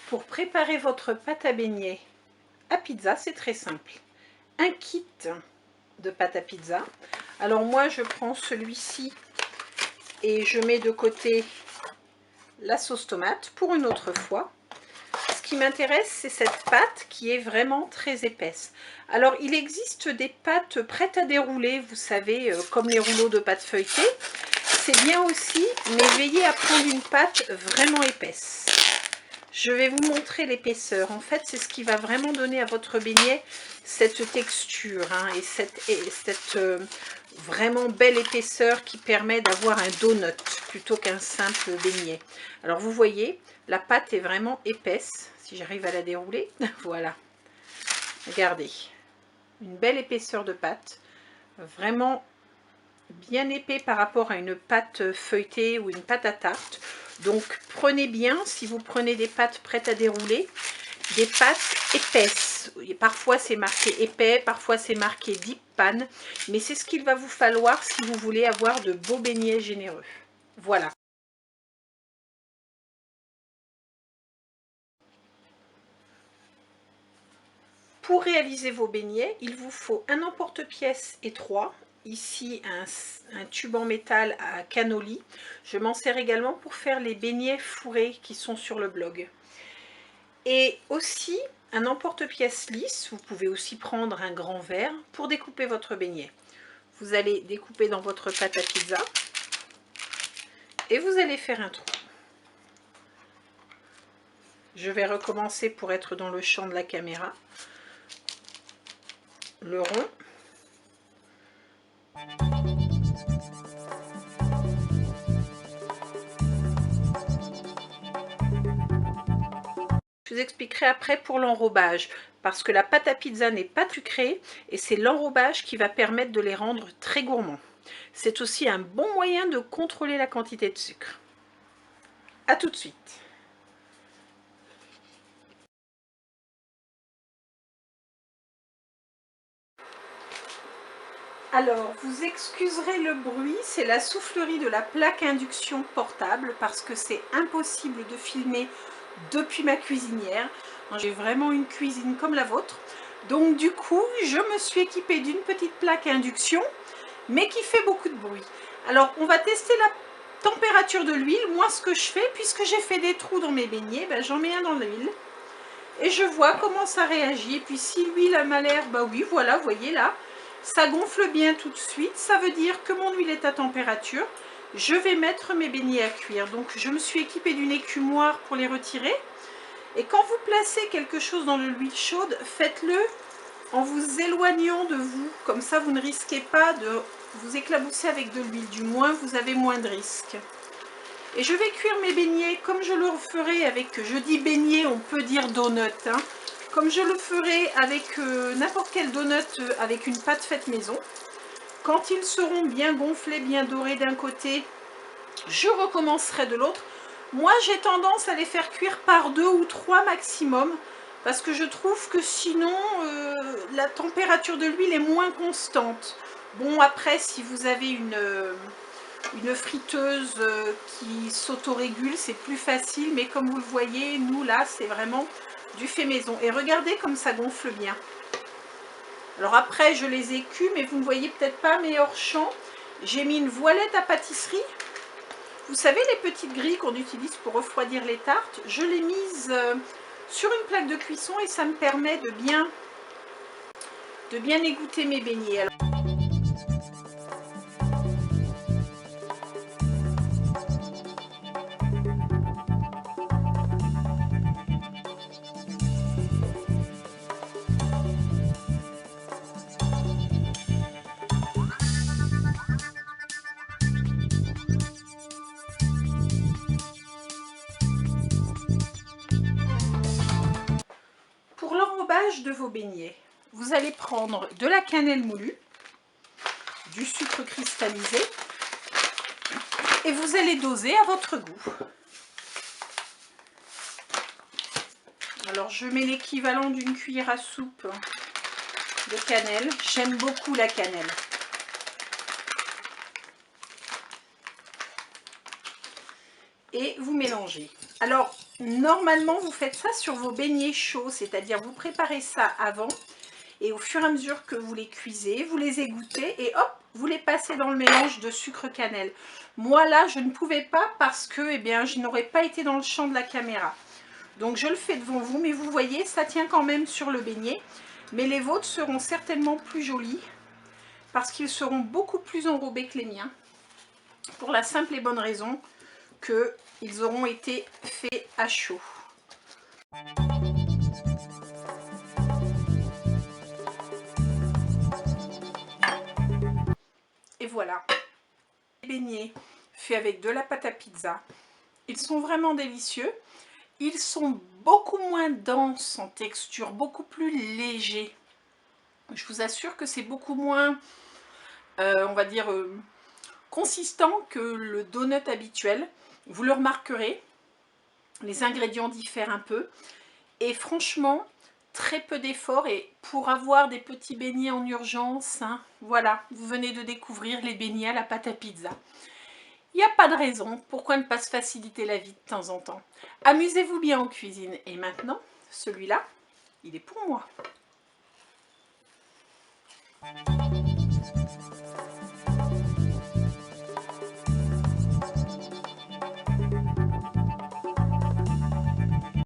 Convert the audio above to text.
Pour préparer votre pâte à beignets à pizza, c'est très simple. Un kit de pâte à pizza. Alors moi, je prends celui-ci et je mets de côté la sauce tomate pour une autre fois. Ce qui m'intéresse, c'est cette pâte qui est vraiment très épaisse. Alors, il existe des pâtes prêtes à dérouler, vous savez, comme les rouleaux de pâte feuilletée. C'est bien aussi, mais veillez à prendre une pâte vraiment épaisse. Je vais vous montrer l'épaisseur. En fait, c'est ce qui va vraiment donner à votre beignet cette texture et cette vraiment belle épaisseur qui permet d'avoir un donut plutôt qu'un simple beignet. Alors, vous voyez, la pâte est vraiment épaisse. Si j'arrive à la dérouler, voilà. Regardez, une belle épaisseur de pâte. Vraiment bien épais par rapport à une pâte feuilletée ou une pâte à tarte. Donc prenez bien, si vous prenez des pâtes prêtes à dérouler, des pâtes épaisses. Et parfois c'est marqué épais, parfois c'est marqué deep pan, mais c'est ce qu'il va vous falloir si vous voulez avoir de beaux beignets généreux. Voilà. Pour réaliser vos beignets, il vous faut un emporte-pièce étroit. Ici, un tube en métal à cannoli. Je m'en sers également pour faire les beignets fourrés qui sont sur le blog. Et aussi un emporte-pièce lisse. Vous pouvez aussi prendre un grand verre pour découper votre beignet. Vous allez découper dans votre pâte à pizza et vous allez faire un trou. Je vais recommencer pour être dans le champ de la caméra. Le rond. Je vous expliquerai après pour l'enrobage, parce que la pâte à pizza n'est pas sucrée et c'est l'enrobage qui va permettre de les rendre très gourmands. C'est aussi un bon moyen de contrôler la quantité de sucre. A tout de suite. Alors, vous excuserez le bruit, c'est la soufflerie de la plaque induction portable parce que c'est impossible de filmer depuis ma cuisinière. J'ai vraiment une cuisine comme la vôtre. Donc du coup, je me suis équipée d'une petite plaque induction, mais qui fait beaucoup de bruit. Alors, on va tester la température de l'huile. Moi, ce que je fais, puisque j'ai fait des trous dans mes beignets, j'en mets un dans l'huile. Et je vois comment ça réagit. Et puis si l'huile m'a l'air, oui, voilà, vous voyez là, ça gonfle bien tout de suite. Ça veut dire que mon huile est à température. Je vais mettre mes beignets à cuire. Donc je me suis équipée d'une écumoire pour les retirer. Et quand vous placez quelque chose dans de l'huile chaude, faites-le en vous éloignant de vous. Comme ça, vous ne risquez pas de vous éclabousser avec de l'huile. Du moins, vous avez moins de risques. Et je vais cuire mes beignets comme je le ferai avec, je dis beignets, on peut dire donut, comme je le ferai avec n'importe quel donut avec une pâte faite maison. Quand ils seront bien gonflés, bien dorés d'un côté, je recommencerai de l'autre. Moi, j'ai tendance à les faire cuire par 2 ou 3 maximum, parce que je trouve que sinon, la température de l'huile est moins constante. Bon, après, si vous avez une friteuse qui s'autorégule, c'est plus facile, mais comme vous le voyez, nous là c'est vraiment du fait maison. Et regardez comme ça gonfle bien. Alors après je les ai cuits, mais vous ne voyez peut-être pas, mais hors champ, j'ai mis une voilette à pâtisserie. Vous savez, les petites grilles qu'on utilise pour refroidir les tartes, je l'ai mise sur une plaque de cuisson et ça me permet de bien égoutter mes beignets. Alors, pour l'enrobage de vos beignets, vous allez prendre de la cannelle moulue, du sucre cristallisé et vous allez doser à votre goût. Alors je mets l'équivalent d'une cuillère à soupe de cannelle. J'aime beaucoup la cannelle. Et vous mélangez. Alors normalement vous faites ça sur vos beignets chauds, c'est-à-dire vous préparez ça avant et au fur et à mesure que vous les cuisez, vous les égouttez et hop, vous les passez dans le mélange de sucre cannelle. Moi là je ne pouvais pas parce que eh bien, je n'aurais pas été dans le champ de la caméra. Donc je le fais devant vous, mais vous voyez ça tient quand même sur le beignet. Mais les vôtres seront certainement plus jolis parce qu'ils seront beaucoup plus enrobés que les miens. Pour la simple et bonne raison qu'ils auront été faits à chaud. Et voilà, les beignets faits avec de la pâte à pizza. Ils sont vraiment délicieux. Ils sont beaucoup moins denses en texture, beaucoup plus légers. Je vous assure que c'est beaucoup moins, on va dire, consistant que le donut habituel. Vous le remarquerez, les ingrédients diffèrent un peu. Et franchement, très peu d'efforts. Et pour avoir des petits beignets en urgence, hein, voilà, vous venez de découvrir les beignets à la pâte à pizza. Il n'y a pas de raison, pourquoi ne pas se faciliter la vie de temps en temps. Amusez-vous bien en cuisine. Et maintenant, celui-là, il est pour moi.